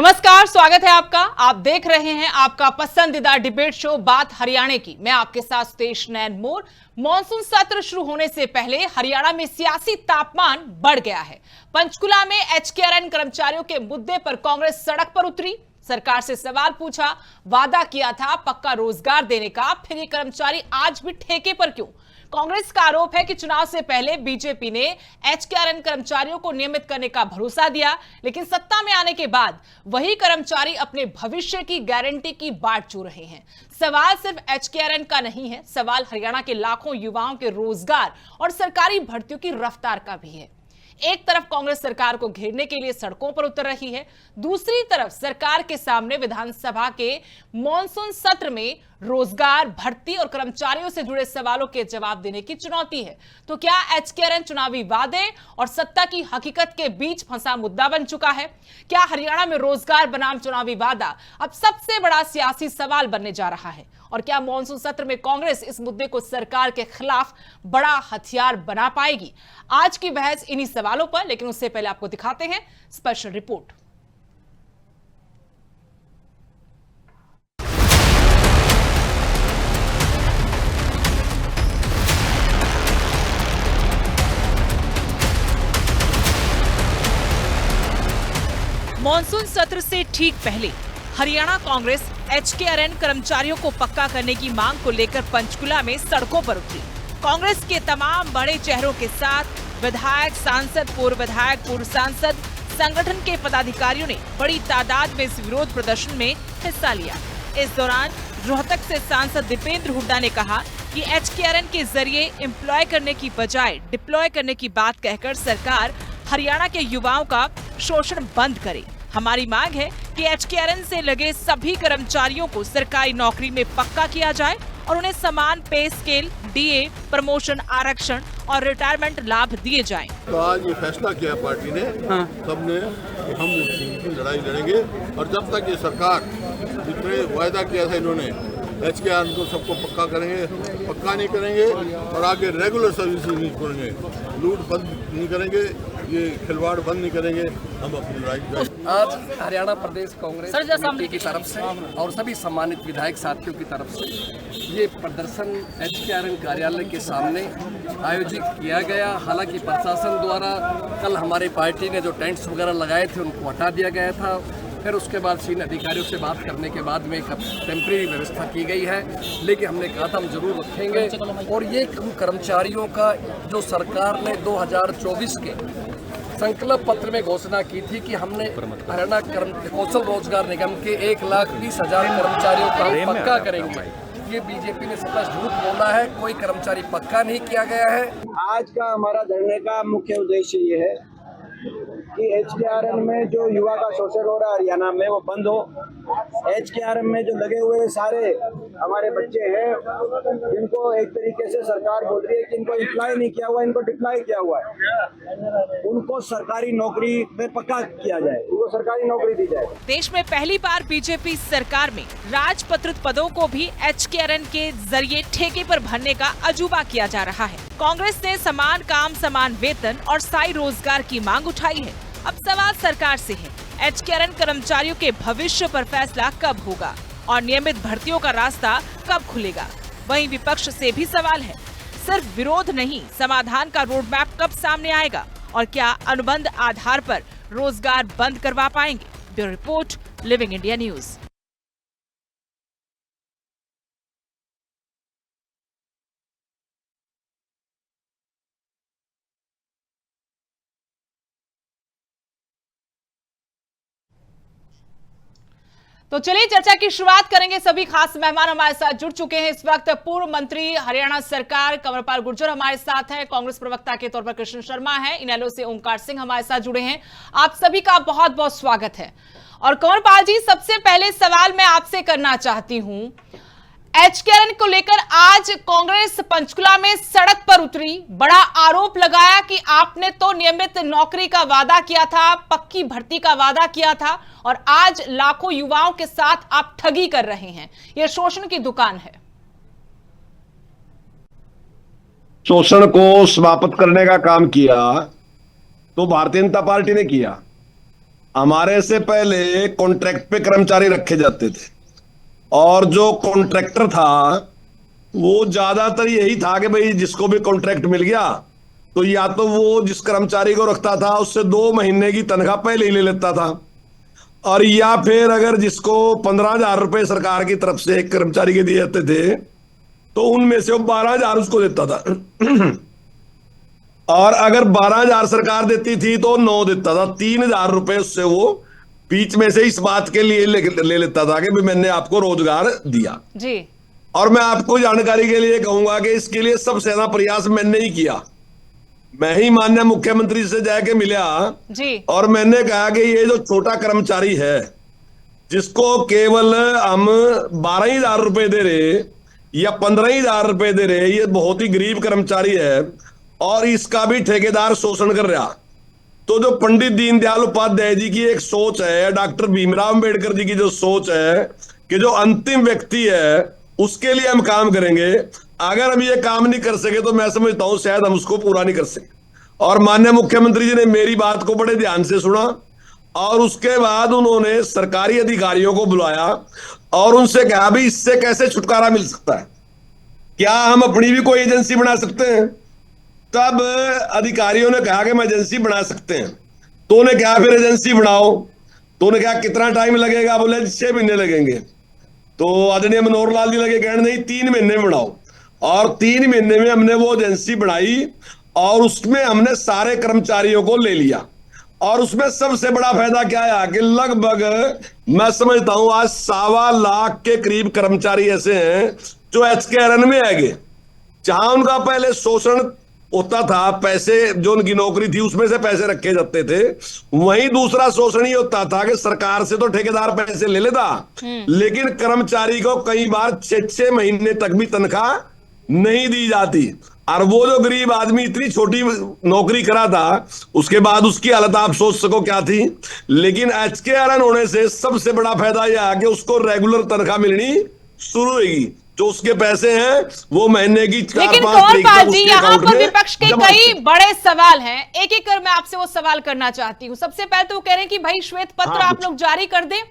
नमस्कार, स्वागत है आपका। आप देख रहे हैं आपका पसंदीदा डिबेट शो बात हरियाणा की। मैं आपके साथ सुतेश नैन मोर। मॉनसून सत्र शुरू होने से पहले हरियाणा में सियासी तापमान बढ़ गया है। पंचकुला में एचकेआरएन कर्मचारियों के मुद्दे पर कांग्रेस सड़क पर उतरी, सरकार से सवाल पूछा। वादा किया था पक्का रोजगार देने का, फिर ये कर्मचारी आज भी ठेके पर क्यों? कांग्रेस का आरोप है कि चुनाव से पहले बीजेपी ने एचकेआरएन कर्मचारियों को नियमित करने का भरोसा दिया, लेकिन सत्ता में आने के बाद वही कर्मचारी अपने भविष्य की गारंटी की बाट चू रहे हैं। सवाल सिर्फ एचकेआरएन का नहीं है, सवाल हरियाणा के लाखों युवाओं के रोजगार और सरकारी भर्तियों की रफ्तार का भी है। एक तरफ कांग्रेस सरकार को घेरने के लिए सड़कों पर उतर रही है, दूसरी तरफ सरकार के सामने विधानसभा के मॉनसून सत्र में रोजगार, भर्ती और कर्मचारियों से जुड़े सवालों के जवाब देने की चुनौती है। तो क्या एचकेआरएन चुनावी वादे और सत्ता की हकीकत के बीच फंसा मुद्दा बन चुका है? क्या हरियाणा में रोजगार बनाम चुनावी वादा अब सबसे बड़ा सियासी सवाल बनने जा रहा है? और क्या मॉनसून सत्र में कांग्रेस इस मुद्दे को सरकार के खिलाफ बड़ा हथियार बना पाएगी? आज की बहस इन्हीं सवालों पर, लेकिन उससे पहले आपको दिखाते हैं स्पेशल रिपोर्ट। मॉनसून सत्र से ठीक पहले हरियाणा कांग्रेस एचकेआरएन कर्मचारियों को पक्का करने की मांग को लेकर पंचकुला में सड़कों पर उतरी। कांग्रेस के तमाम बड़े चेहरों के साथ विधायक, सांसद, पूर्व विधायक, पूर्व सांसद, संगठन के पदाधिकारियों ने बड़ी तादाद में इस विरोध प्रदर्शन में हिस्सा लिया। इस दौरान रोहतक से सांसद दीपेंद्र हुड्डा ने कहा कि एचकेआरएन के जरिए एम्प्लॉय करने की बजाय डिप्लॉय करने की बात कहकर सरकार हरियाणा के युवाओं का शोषण बंद करे। हमारी मांग है कि एचकेआरएन से लगे सभी कर्मचारियों को सरकारी नौकरी में पक्का किया जाए और उन्हें समान पे स्केल, डीए, प्रमोशन, आरक्षण और रिटायरमेंट लाभ दिए जाएं। तो आज ये फैसला किया पार्टी ने, सबने, हम इनकी लड़ाई लड़ेंगे और जब तक ये सरकार जितने वायदा किया था इन्होंने एचकेआरएन को सबको पक्का करेंगे, पक्का नहीं करेंगे और आगे रेगुलर सर्विस नहीं करेंगे, लूट बंद नहीं करेंगे, ये खिलवाड़ बंद नहीं करेंगे, हम अपनी लड़ाई। आज हरियाणा प्रदेश कांग्रेस कमेटी की तरफ से और सभी सम्मानित विधायक साथियों की तरफ से ये प्रदर्शन एचकेआरएन कार्यालय के सामने आयोजित किया गया। हालांकि प्रशासन द्वारा कल हमारी पार्टी ने जो टेंट्स वगैरह लगाए थे उनको हटा दिया गया था। फिर उसके बाद सीनियर अधिकारियों से बात करने के बाद में एक टेम्परेरी व्यवस्था की गई है, लेकिन हमने कहा था हम जरूर रखेंगे। और ये कर्मचारियों का जो सरकार ने 2024 के संकल्प पत्र में घोषणा की थी कि हमने हरियाणा कौशल रोजगार निगम के 1,20,000 कर्मचारियों का हम पक्का करेंगे। ये बीजेपी ने स्पष्ट झूठ बोला है, कोई कर्मचारी पक्का नहीं किया गया है। आज का हमारा धरने का मुख्य उद्देश्य ये है कि एचकेआरएन में जो युवा का शोषण हो रहा है हरियाणा में वो बंद हो। एचकेआरएन में जो लगे हुए सारे हमारे बच्चे हैं जिनको एक तरीके से सरकार बोल रही है कि इनको अप्लाई नहीं किया हुआ, इनको डिप्लॉय किया हुआ है, उनको सरकारी नौकरी में पक्का किया जाए, उनको सरकारी नौकरी दी जाए। देश में पहली बार बीजेपी सरकार में राजपत्रित पदों को भी एचकेआरएन के जरिए ठेके पर भरने का अजूबा किया जा रहा है। कांग्रेस ने समान काम, समान वेतन और स्थायी रोजगार की मांग उठाई है। अब सवाल सरकार से है, एचकेआरएन कर्मचारियों के भविष्य पर फैसला कब होगा और नियमित भर्तियों का रास्ता कब खुलेगा? वहीं विपक्ष से भी सवाल है, सिर्फ विरोध नहीं, समाधान का रोड मैप कब सामने आएगा और क्या अनुबंध आधार पर रोजगार बंद करवा पाएंगे? Bureau report, living India news. तो चलिए चर्चा की शुरुआत करेंगे। सभी खास मेहमान हमारे साथ जुड़ चुके हैं। इस वक्त पूर्व मंत्री हरियाणा सरकार कंवरपाल गुर्जर हमारे साथ हैं, कांग्रेस प्रवक्ता के तौर पर कृष्ण शर्मा है, इनेलो से ओमकार सिंह हमारे साथ जुड़े हैं। आप सभी का बहुत बहुत स्वागत है। और कंवरपाल जी, सबसे पहले सवाल मैं आपसे करना चाहती हूं, एचकेआरएन को लेकर आज कांग्रेस पंचकुला में सड़क पर उतरी, बड़ा आरोप लगाया कि आपने तो नियमित नौकरी का वादा किया था, पक्की भर्ती का वादा किया था और आज लाखों युवाओं के साथ आप ठगी कर रहे हैं। यह शोषण की दुकान है। शोषण को समाप्त करने का काम किया तो भारतीय जनता पार्टी ने किया। हमारे से पहले कॉन्ट्रैक्ट पे कर्मचारी रखे जाते थे, और जो कॉन्ट्रैक्टर था वो ज्यादातर यही था कि भाई जिसको भी कॉन्ट्रैक्ट मिल गया तो या तो वो जिस कर्मचारी को रखता था उससे 2 महीने की तनख्वाह पहले ही ले लेता था, और या फिर अगर जिसको 15,000 रुपए सरकार की तरफ से एक कर्मचारी के दिए जाते थे तो उनमें से वो 12,000 उसको देता था। और अगर 12,000 सरकार देती थी तो 9 देता था, 3,000 रुपए उससे वो बीच में से इस बात के लिए ले लेता था कि भाई मैंने आपको रोजगार दिया जी। और मैं आपको जानकारी के लिए कहूंगा कि इसके लिए सबसे ज्यादा प्रयास मैंने ही किया। मैं ही माननीय मुख्यमंत्री से जाके मिला जी। और मैंने कहा कि ये जो छोटा कर्मचारी है जिसको केवल हम 12,000 रुपए दे रहे या 15,000 रुपए दे रहे, ये बहुत ही गरीब कर्मचारी है और इसका भी ठेकेदार शोषण कर रहा। तो जो पंडित दीनदयाल उपाध्याय जी की एक सोच है, डॉक्टर भीमराव अंबेडकर जी की जो सोच है कि जो अंतिम व्यक्ति है उसके लिए हम काम करेंगे, अगर हम ये काम नहीं कर सके तो मैं समझता हूं शायद हम उसको पूरा नहीं कर सके। और माननीय मुख्यमंत्री जी ने मेरी बात को बड़े ध्यान से सुना और उसके बाद उन्होंने सरकारी अधिकारियों को बुलाया और उनसे कहा भी इससे कैसे छुटकारा मिल सकता है, क्या हम अपनी भी कोई एजेंसी बना सकते हैं। तब अधिकारियों ने कहा कि हम एजेंसी बना सकते हैं। तो उन्हें कहा फिर एजेंसी बनाओ, तो उन्हें कहा कितना टाइम लगेगा, बोले 6 महीने लगेंगे। तो आदरणीय मनोहर लाल जी लगे कहने नहीं 3 महीने में बनाओ, और 3 महीने में हमने वो एजेंसी बनाई और उसमें हमने सारे कर्मचारियों को ले लिया। और उसमें सबसे बड़ा फायदा क्या है कि लगभग मैं समझता हूं आज 1.25 लाख के करीब कर्मचारी ऐसे हैं जो HKRN में आएंगे। जहां उनका पहले शोषण होता था, पैसे जो उनकी नौकरी थी उसमें से पैसे रखे जाते थे, वहीं दूसरा शोषण ये होता था कि सरकार से तो ठेकेदार पैसे ले लेता लेकिन कर्मचारी को कई बार 6-6 महीने तक भी तनख्वाह नहीं दी जाती। और वो जो गरीब आदमी इतनी छोटी नौकरी करा था उसके बाद उसकी हालत आप सोच सको क्या थी। लेकिन HKRN होने से सबसे बड़ा फायदा यह है कि उसको रेगुलर तनख्वाह मिलनी शुरू होगी, जो उसके पैसे हैं वो महीने की 4-5 लेकिन तारीख कंवरपाल तक जी, उसके यहाँ अकाउंट पर में विपक्ष के जमा कई बड़े सवाल हैं, एक एक कर मैं आपसे वो सवाल करना चाहती हूँ। सबसे पहले तो वो कह रहे हैं कि भाई श्वेत पत्र आप लोग जारी कर दें,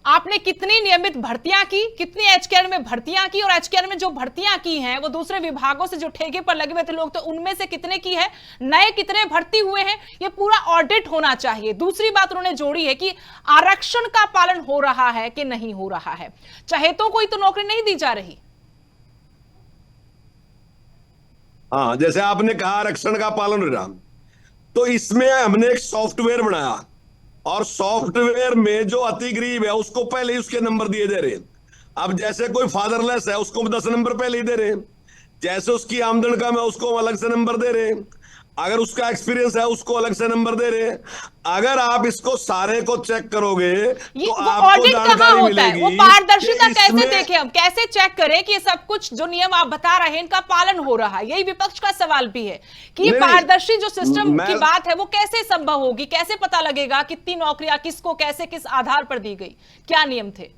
आपने कितनी नियमित भर्तियां की, कितनी HKRN में भर्तियां की, और HKRN में जो भर्तियां की हैं वो दूसरे विभागों से जो ठेके पर लगे हुए थे लोग, तो उनमें से कितने की है, नए कितने भर्ती हुए हैं, ये पूरा ऑडिट होना चाहिए। दूसरी बात उन्होंने जोड़ी है कि आरक्षण का पालन हो रहा है कि नहीं हो रहा है, चहेतों को ही तो नौकरी नहीं दी जा रही। हाँ, जैसे आपने कहा आरक्षण का पालन हो रहा, तो इसमें हमने एक सॉफ्टवेयर बनाया और सॉफ्टवेयर में जो अति गरीब है उसको पहले ही उसके नंबर दिए जा रहे हैं। अब जैसे कोई फादरलेस है उसको 10 नंबर पहले ही दे रहे हैं, जैसे उसकी आमदन कम है उसको अलग से नंबर दे रहे हैं, अगर उसका एक्सपीरियंस है उसको अलग से नंबर दे रहे हैं। अगर आप इसको सारे को चेक करोगे तो आपको जानकारी मिलेगी। वो पारदर्शिता कैसे देखें, हम कैसे चेक करें कि ये सब कुछ जो नियम आप बता रहे हैं इनका पालन हो रहा है। यही विपक्ष का सवाल भी है कि ये पारदर्शी जो सिस्टम की बात है वो कैसे संभव होगी, कैसे पता लगेगा कितनी नौकरियां किसको कैसे किस आधार पर दी गई, क्या नियम थे।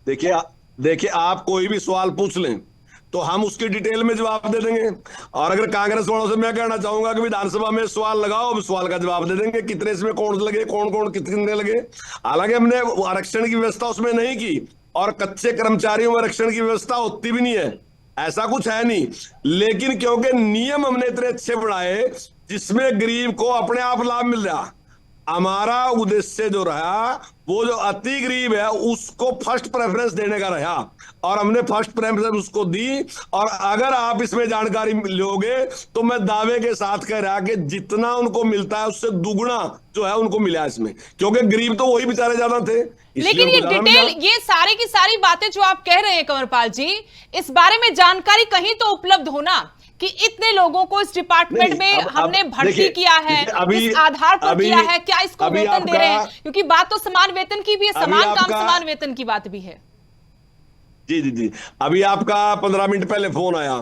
देखिए आप कोई भी सवाल पूछ लें तो हम उसकी डिटेल में जवाब दे देंगे, और अगर कांग्रेस वालों से मैं कहना चाहूंगा कि विधानसभा में सवाल लगाओ, अब सवाल का जवाब दे देंगे कितने इसमें कौन लगे, कौन कौन कितने लगे। हालांकि हमने आरक्षण की व्यवस्था उसमें नहीं की और कच्चे कर्मचारियों में आरक्षण की व्यवस्था होती भी नहीं है, ऐसा कुछ है नहीं। लेकिन क्योंकि नियम हमने इतने अच्छे बनाए जिसमें गरीब को अपने आप लाभ मिल रहा, हमारा उद्देश्य जो रहा वो जो अति गरीब है उसको फर्स्ट प्रेफरेंस देने का रहा, और हमने फर्स्ट प्रेफरेंस उसको दी। और अगर आप इसमें जानकारी लोगे तो मैं दावे के साथ कह रहा कि जितना उनको मिलता है उससे दुगुना जो है उनको मिला इसमें, क्योंकि गरीब तो वही बेचारे ज्यादा थे। लेकिन ये डिटेल, ये सारी की सारी बातें जो आप कह रहे हैं कंवरपाल जी, इस बारे में जानकारी कहीं तो उपलब्ध होना कि इतने लोगों को इस डिपार्टमेंट में हमने भर्ती किया है, किस आधार पर किया है, क्या इसको वेतन दे रहे हैं, क्योंकि बात तो समान वेतन की भी है, समान काम समान वेतन की बात भी है। जी, अभी आपका 15 मिनट पहले फोन आया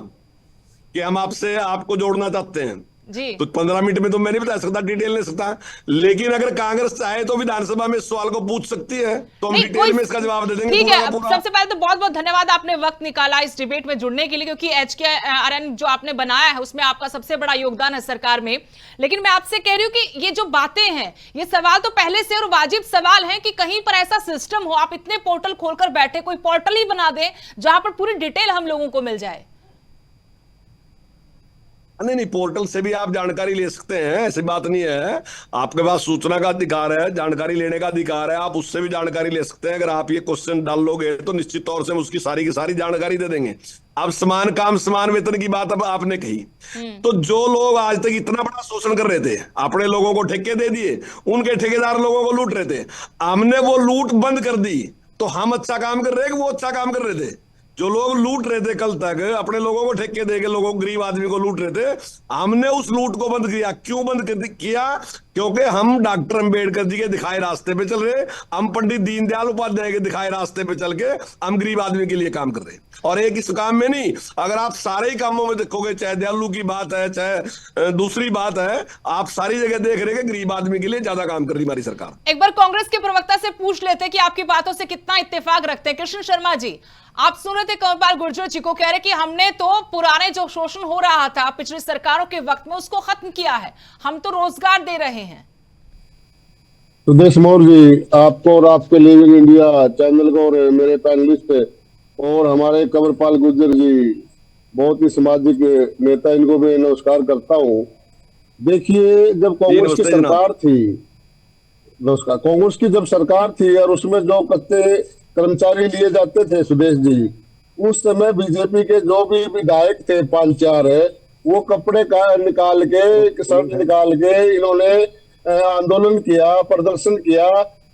कि हम आपको जोड़ना चाहते हैं, जी। तो 15 मिनट में तो मैं नहीं बता सकता, डिटेल नहीं सकता। लेकिन अगर कांग्रेस चाहे तो विधानसभा में इस सवाल को पूछ सकती है, तो हम नहीं, डिटेल में इसका जवाब दे देंगे ठीक पूरा है। का अब पूरा। सबसे पहले तो बहुत बहुत धन्यवाद, आपने वक्त निकाला इस डिबेट में जुड़ने के लिए, क्योंकि HKRN जो आपने बनाया है उसमें आपका सबसे बड़ा योगदान है सरकार में। लेकिन मैं आपसे कह रही हूं कि ये जो बातें हैं, ये सवाल तो पहले से और वाजिब सवाल है कि कहीं पर ऐसा सिस्टम हो, आप इतने पोर्टल खोलकर बैठे, कोई पोर्टल ही बना दे जहां पर पूरी डिटेल हम लोगों को मिल जाए। नहीं, पोर्टल से भी आप जानकारी ले सकते हैं, ऐसी बात नहीं है। आपके पास सूचना का अधिकार है, जानकारी लेने का अधिकार है, आप उससे भी जानकारी ले सकते हैं। अगर आप ये क्वेश्चन डाल लोगे तो निश्चित तौर से हम उसकी सारी की सारी जानकारी दे देंगे। अब समान काम समान वेतन की बात अब आपने कही, तो जो लोग आज तक इतना बड़ा शोषण कर रहे थे, अपने लोगों को ठेके दे दिए, उनके ठेकेदार लोगों को लूट रहे थे, हमने वो लूट बंद कर दी। तो हम अच्छा काम कर रहे हैं कि वो अच्छा काम कर रहे थे? जो लोग लूट रहे थे कल तक, अपने लोगों को ठेके देके लोगों को, गरीब आदमी को लूट रहे थे, हमने उस लूट को बंद किया। क्यों बंद किया? क्योंकि हम डॉक्टर अंबेडकर जी के दिखाए रास्ते पे चल रहे, हम पंडित दीनदयाल उपाध्याय के दिखाए रास्ते पे चल के हम गरीब आदमी के लिए काम कर रहे हैं। और एक इस काम में नहीं, अगर आप सारे ही कामों में देखोगे, चाहे दयालु की बात है, चाहे दूसरी बात है, आप सारी जगह देख रहे हैं गरीब आदमी के लिए ज्यादा काम कर रही हमारी सरकार। एक बार कांग्रेस के प्रवक्ता से पूछ लेते कि आपकी बातों से कितना इत्तेफाक रखते हैं। कृष्ण शर्मा जी, आप सुन रहे थे कंवरपाल गुर्जर जी को, कह रहे कि हमने तो पुराने जो शोषण हो रहा था पिछली सरकारों के वक्त में उसको खत्म किया है, हम तो रोजगार दे रहे हैं। सुदेश मौर्य जी, आपको और आपके लिविंग इंडिया चैनल को और मेरे पैनलिस्ट और हमारे कंवरपाल गुर्जर जी, बहुत ही सामाजिक नेता, इनको मैं नमस्कार करता हूँ। देखिए, जब कांग्रेस की सरकार थी, नमस्कार, कांग्रेस की जब सरकार थी और उसमें जो कच्चे कर्मचारी लिए जाते थे सुदेश जी, उस समय बीजेपी के जो भी विधायक थे 5-4 है, वो कपड़े का निकाल के, शर्ट निकाल के इन्होंने आंदोलन किया, प्रदर्शन किया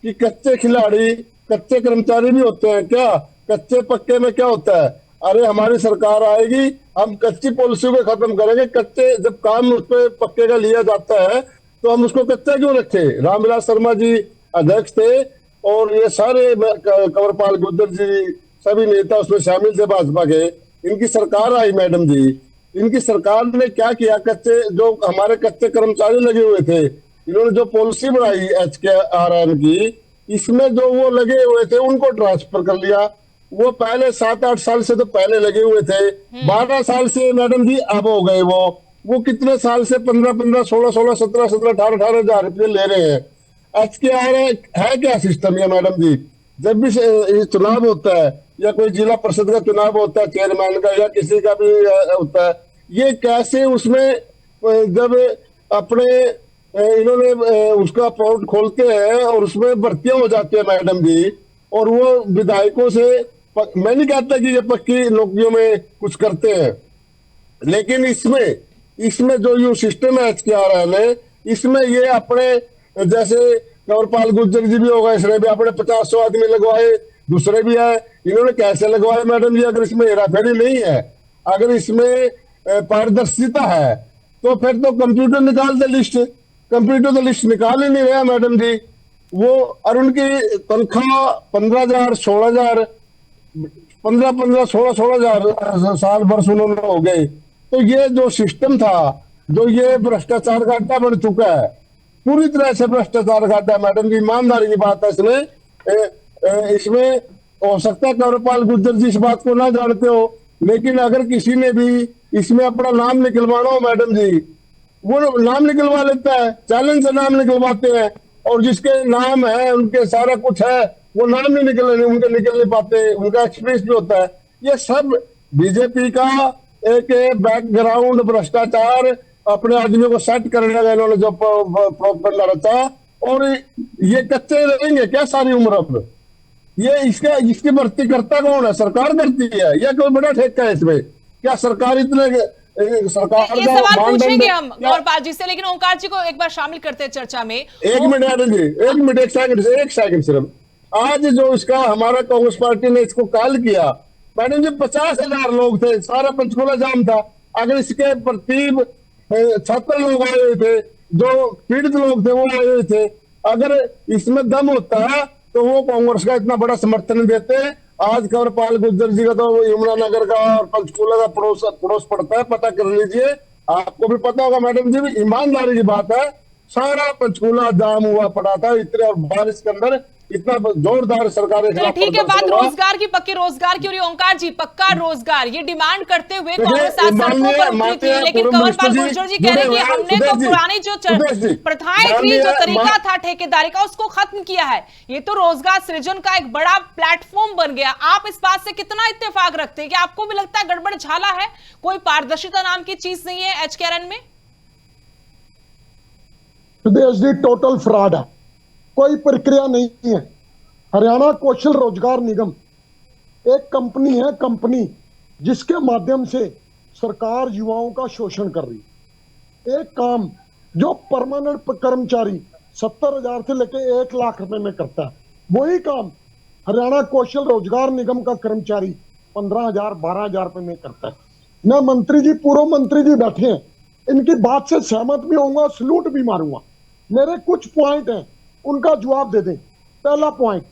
कि कच्चे खिलाड़ी, कच्चे कर्मचारी भी होते हैं क्या? कच्चे पक्के में क्या होता है? अरे हमारी सरकार आएगी, हम कच्ची पॉलिसी को खत्म करेंगे। कच्चे जब काम उस पर पक्के का लिया जाता है तो हम उसको कच्चा क्यों रखे? रामविलास शर्मा जी अध्यक्ष थे और ये सारे कंवरपाल गुर्जर जी, सभी नेता उसमें शामिल थे भाजपा के। इनकी सरकार आई मैडम जी, इनकी सरकार ने क्या किया? कच्चे जो हमारे कच्चे कर्मचारी लगे हुए थे, इन्होंने जो पॉलिसी बनाई HKRN की, इसमें जो वो लगे हुए थे उनको ट्रांसफर कर लिया। वो पहले 7-8 साल से तो पहले लगे हुए थे, 12 साल से मैडम जी अब हो गए वो कितने साल से 15-15, 16-16, 17-17, 18-18 हजार रुपये ले रहे हैं। HKRN है क्या सिस्टम ये मैडम जी? जब भी चुनाव होता है या कोई जिला परिषद का चुनाव होता है, चेयरमैन का या किसी का भी होता है, ये कैसे उसमें जब अपने इन्होंने उसका पोर्ट खोलते हैं और उसमें भर्तियां हो जाती है मैडम जी, और वो विधायकों से, मैं नहीं कहता कि ये पक्की नौकरियों में कुछ करते हैं, लेकिन इसमें जो ये सिस्टम है HKRN है, इसमें ये अपने, जैसे कंवरपाल गुर्जर जी भी होगा, इसने भी अपने 50-100 आदमी लगवाए, दूसरे भी है, इन्होंने कैसे लगवाए मैडम जी? अगर इसमें हेराफेरी नहीं है, अगर इसमें पारदर्शिता है, तो फिर तो कंप्यूटर निकाल दे लिस्ट। कंप्यूटर तो लिस्ट निकाल ही नहीं रहा मैडम जी वो। और उनकी तनख्वाह 15,000, 16,000, 15-15, 16,000 साल वर्ष उन्होंने हो गए। तो ये जो सिस्टम था, जो ये भ्रष्टाचार का अड्डा बन चुका है, पूरी तरह से भ्रष्टाचार का अड्डा मैडम जी, ईमानदारी की बात है। इसमें हो सकता है कंवरपाल गुर्जर जी इस बात को ना जानते हो, लेकिन अगर किसी ने भी इसमें अपना नाम निकलवाना हो मैडम जी, वो नाम निकलवा लेता है, चैलेंज से नाम निकलवाते हैं, और जिसके नाम है, उनके सारा कुछ है, वो नाम नहीं निकल पाते, उनका एक्सपीरियंस भी होता है। ये सब बीजेपी का एक बैकग्राउंड भ्रष्टाचार, अपने आदमियों को सेट करने का इन्होंने जो प्रोपेगेंडा रचा, और ये कच्चे रहेंगे क्या सारी उम्र? अब ये इसकी भर्ती करता कौन है? सरकार करती है या कोई बड़ा ठेका है इसमें? क्या सरकार इतने सरकार ये सवाल पूछेंगे हम कंवरपाल जी से, लेकिन ओंकार जी को एक बार शामिल करते हैं चर्चा में। एक मिनट एक सेकंड सिर्फ। आज जो इसका हमारा कांग्रेस पार्टी ने इसको कॉल किया मैडम जी, 50,000 लोग थे, सारा पंचकूला जाम था। अगर इसके प्रतीब 76 लोग आए हुए थे, जो पीड़ित लोग थे वो आए हुए थे, अगर इसमें दम होता है तो वो कांग्रेस का इतना बड़ा समर्थन देते हैं। आज कंवरपाल गुर्जर जी का तो यमुनानगर का और पंचकूला का पड़ोस पड़ता है, पता कर लीजिए। आपको भी पता होगा मैडम जी, भी ईमानदारी की बात है, सारा पंचकूला जाम हुआ पड़ा था इतने, और बारिश के अंदर इतना जोरदार सरकार के चलिए खिलाफ ठीक है, बात प्रदर्शन हुआ। रोजगार की, पक्के रोजगार की हो रही है। ओंकार जी, पक्का रोजगार ये डिमांड करते हुए देखिए, कांग्रेस आज सड़कों माननीय- पर उतरी माननीय थी, लेकिन पूर्व कंवरपाल मिनिस्टर गुर्जर जी जी कह रहे हैं कि जुड़े हुए हैं। हमने सुदेश तो जी, पुरानी जो सुदेश जी, प्रथाएं थी, माननीय- जो तरीका था ठेकेदारी का, उसको खत्म किया है। ये तो रोजगार सृजन का एक बड़ा प्लेटफॉर्म बन गया। आप इस बात से कितना इत्तेफाक रखते हैं कि आपको भी लगता है गड़बड़ झाला है, कोई पारदर्शिता नाम की चीज नहीं है एचकेआरएन में? सुदेश जी, टोटल फ्रॉड है, कोई प्रक्रिया नहीं है। हरियाणा कौशल रोजगार निगम एक कंपनी है, कंपनी जिसके माध्यम से सरकार युवाओं का शोषण कर रही है। एक काम जो परमानेंट कर्मचारी 70,000 से लेके 1 लाख रुपए में करता है, वही काम हरियाणा कौशल रोजगार निगम का कर्मचारी 15,000 12,000 रुपए में करता है। मैं मंत्री जी, पूर्व मंत्री जी बैठे हैं, इनकी बात से सहमत भी होऊंगा, सलूट भी मारूंगा। मेरे कुछ पॉइंट हैं, उनका जवाब दे दें। पहला पॉइंट,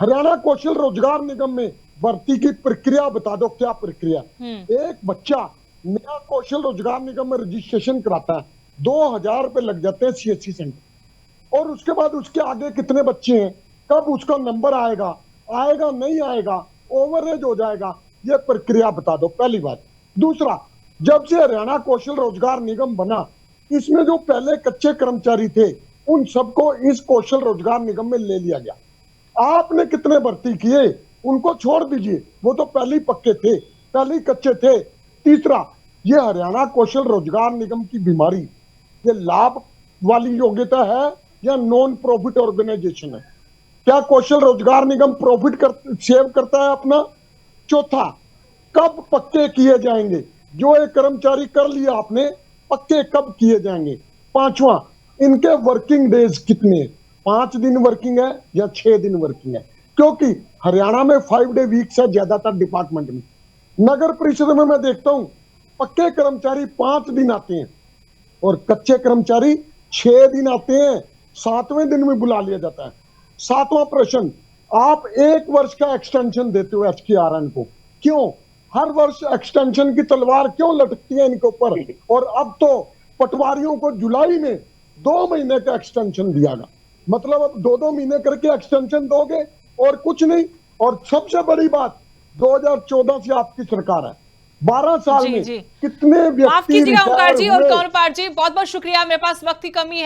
हरियाणा कौशल रोजगार निगम में भर्ती की प्रक्रिया बता दो, क्या प्रक्रिया? एक बच्चा नया कौशल रोजगार निगम में रजिस्ट्रेशन कराता है, 2,000 रुपए लग जाते हैं CSC सेंटर, और उसके बाद उसके आगे कितने बच्चे हैं, कब उसका नंबर आएगा, आएगा नहीं आएगा, ओवरेज हो जाएगा, ये प्रक्रिया बता दो, पहली बात। दूसरा, जब से हरियाणा कौशल रोजगार निगम बना, इसमें जो पहले कच्चे कर्मचारी थे उन सबको इस कौशल रोजगार निगम में ले लिया गया। आपने कितने भर्ती किए, उनको छोड़ दीजिए, वो तो पहले ही पक्के थे, पहले ही कच्चे थे। तीसरा, ये हरियाणा कौशल रोजगार निगम की बीमारी, ये लाभ वाली योग्यता है या नॉन प्रॉफिट ऑर्गेनाइजेशन है? क्या कौशल रोजगार निगम प्रॉफिट सेव करता है अपना? चौथा, कब पक्के किए जाएंगे? जो एक कर्मचारी कर लिया आपने, पक्के कब किए जाएंगे? पांचवा, इनके वर्किंग डेज कितने, 5 दिन वर्किंग है या 6 दिन वर्किंग है? क्योंकि हरियाणा में 5 डे वीक्स है ज्यादातर डिपार्टमेंट में। नगर परिषद में मैं देखता हूं पक्के कर्मचारी 5 दिन आते हैं और कच्चे कर्मचारी 6 दिन आते हैं, 7वें दिन में बुला लिया जाता है। 7वां प्रश्न, आप 1 वर्ष का एक्सटेंशन देते हो एचकेआरएन को, क्यों? हर वर्ष एक्सटेंशन की तलवार क्यों लटकती है इनके ऊपर? और अब तो पटवारियों को जुलाई में 2 महीने का एक्सटेंशन दिया गया, मतलब अब 2-2 महीने करके एक्सटेंशन दोगे और कुछ नहीं। और सबसे बड़ी बात, 2014 से आपकी सरकार है, 12 साल जी, में जी। कितने माफ व्यक्ति कीजिएगा ओंकार जी और रिटायर हुए? कंवरपाल जी, बहुत बहुत शुक्रिया, मेरे पास वक्त की कमी है।